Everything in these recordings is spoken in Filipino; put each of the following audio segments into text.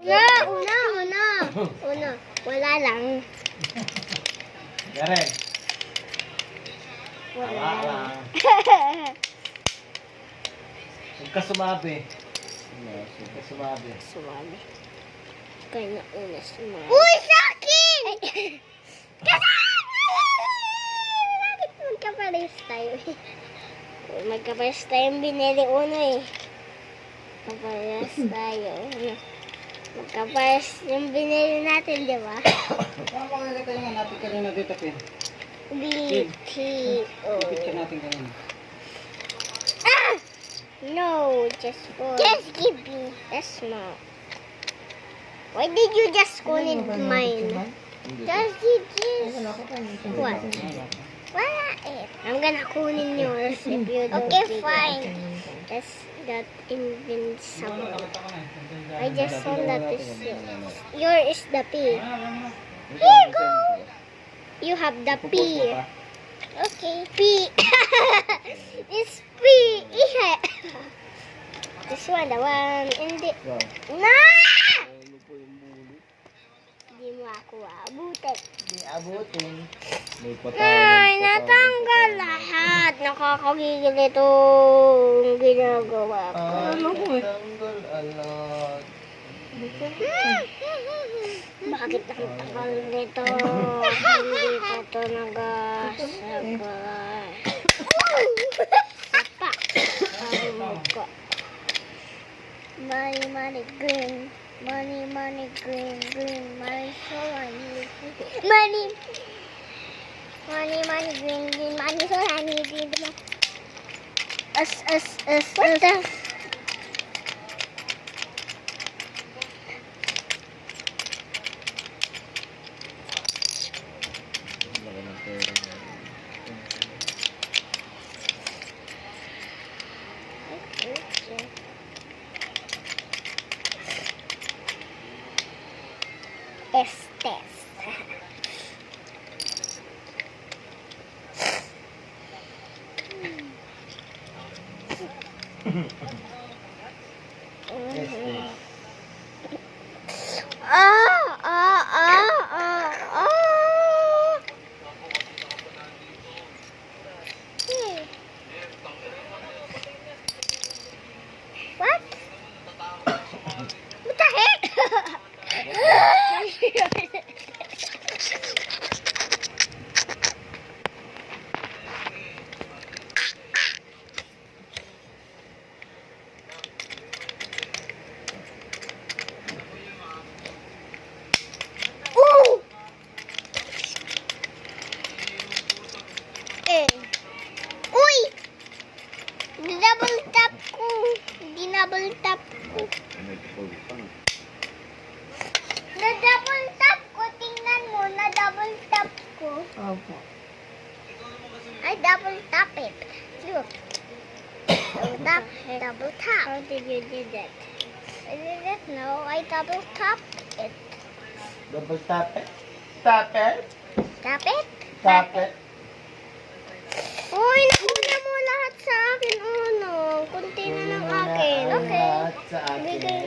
Una. Wala lang. Garen. Wala Wala lang. lang. Huwag ka sumabi. Huwag ka sumabi. Sumali. Kaya una sumali. Uy, sa akin! Bakit magkapares tayo? Uy, magkapares tayong binili uno eh. Magkapares tayo. Magkapares yung binili natin, di ba? Paano makakita yung natin kanina dito, Pin? BTO. Picture natin kanina. No, just for... Just give me. That's not. Why did you just kunin mine? Just what? Wala it. I'm gonna kunin yours if you don't. Okay, fine. That's that invincible. I just saw that is yours. Yours is the P. Here you go. You have the P. Okay, P. It's P. Yeah. This one, the one in the... Nah! Hindi mo ako aabutin. Hindi abutin. Ay, natanggal lahat. Nakakagigil itong ginagawa ko. Tanggal alat. Bakit ang tagal nito? Hindi pa ito nagasagay. Sapa. Ang mukha. Money, green. Money, green. Money, so I need money. Money, green. Money, so I need it. What the? Estes. What? What the heck? Ooh! Uy! Double tap ko. Double tap ko. Na-double tap ko. Tingnan mo, na-double tap ko. Opo. I double tap it. Look. Double tap. Double tap. How did you do that? I didn't know. I double tap it. Double tap it. Tap it. Tap it? Tap it. Uy, nauna mo lahat sa akin. Uno. Kunti na ng akin. Okay. Lahat sa akin. Bigay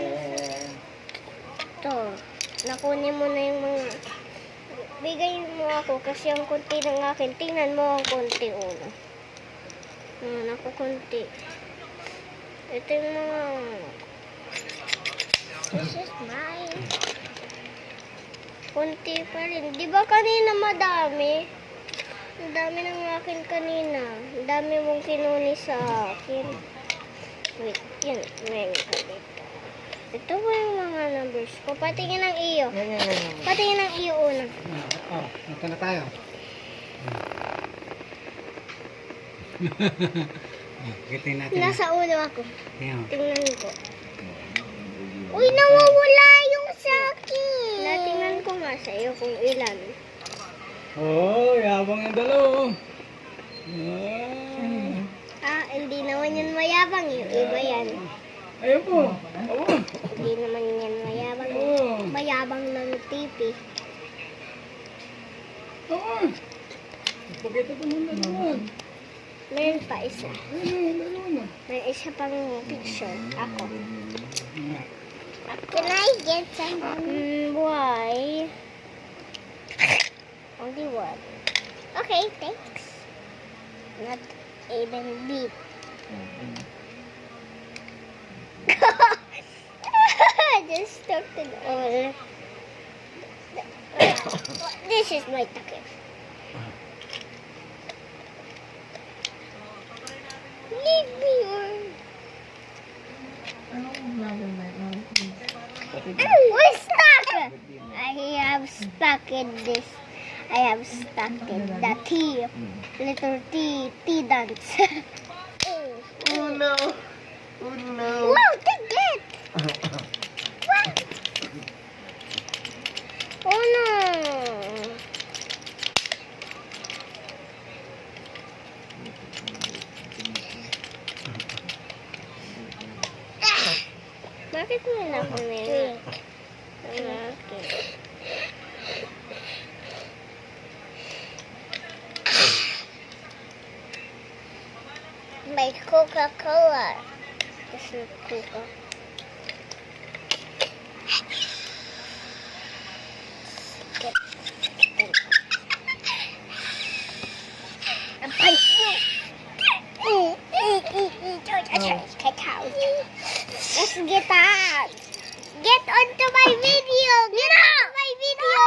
Ito. Nakunin mo na yung mga... Bigay mo ako kasi ang kunti ng akin. Tingnan mo ang kunti uno. Naku, kunti. Ito yung mga... This is mine. Kunti pa rin. Di ba kanina madami? Ang dami ng akin kanina. Ang dami mong kinuni sa akin. Wait, yun. Meron ka dito. Ito ba yung mga numbers ko? Patingin ng iyo. Patingin ng iyo una. Oh, ito na tayo. Kitin natin. Nasa ulo ako. Ayan. Tingnan ko. Uy, nawawala yung sa akin. Natingnan ko nga sa iyo kung ilan. Oh, yabang yung dalawa. Hindi naman yan mayabang. Yung iba yan. Ayun po. Oo. Hindi naman yan mayabang. Oo. Mayabang ng tipi. Oo. Pakita ko muna naman. Meron pa isa. Ayun, dalawa na. May isa pang picture. Ako. Can I get some? Why? Only one. Okay, thanks. Not even beep. Just stuck it all. This is my ticket. Leave me alone. We're stuck. I have stuck in this. I have stuck in the T. Letter T. T dance. Oh no! Oh no! Wow, take it. What? Oh no. Bakit mo na ako nilink? Okay. May Coca-Cola. This is Coca. I'm punching you. Let's get out. Get onto my video. Get out of my video.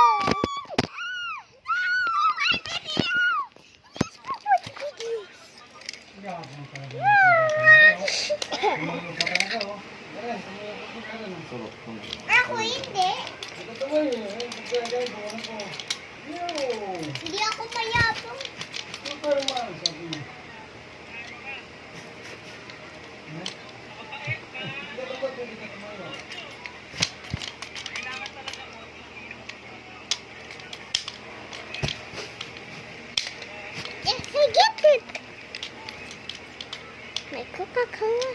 Ako hindi. Hindi ako mayabong. Yes, I get it. May Coca-Cola.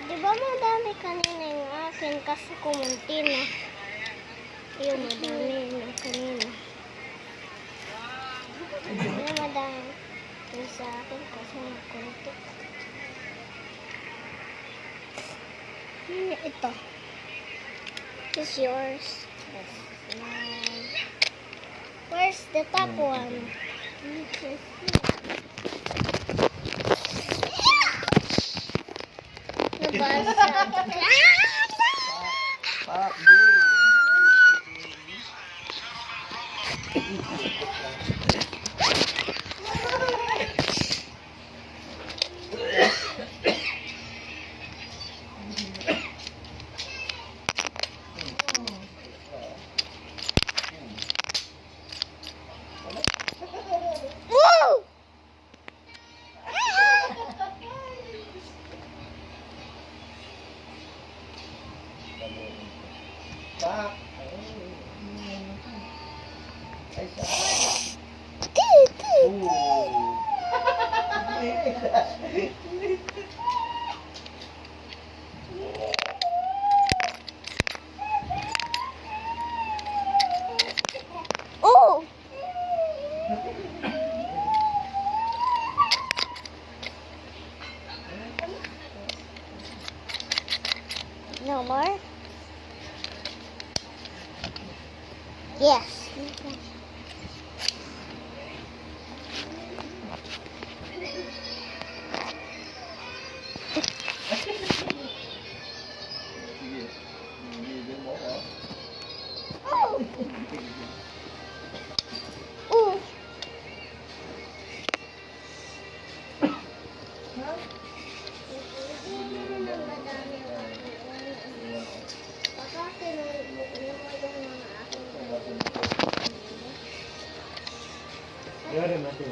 Di ba madami kanina yung akin kasi kumunti na. Yung madami yung kanina. Yung madami yung sa akin kasi nakunti. Ito. This is yours. This is mine. Where's the top one? Nabasa. Woo! Oh! No more? Yes. Oh! Oh! Yun, natin.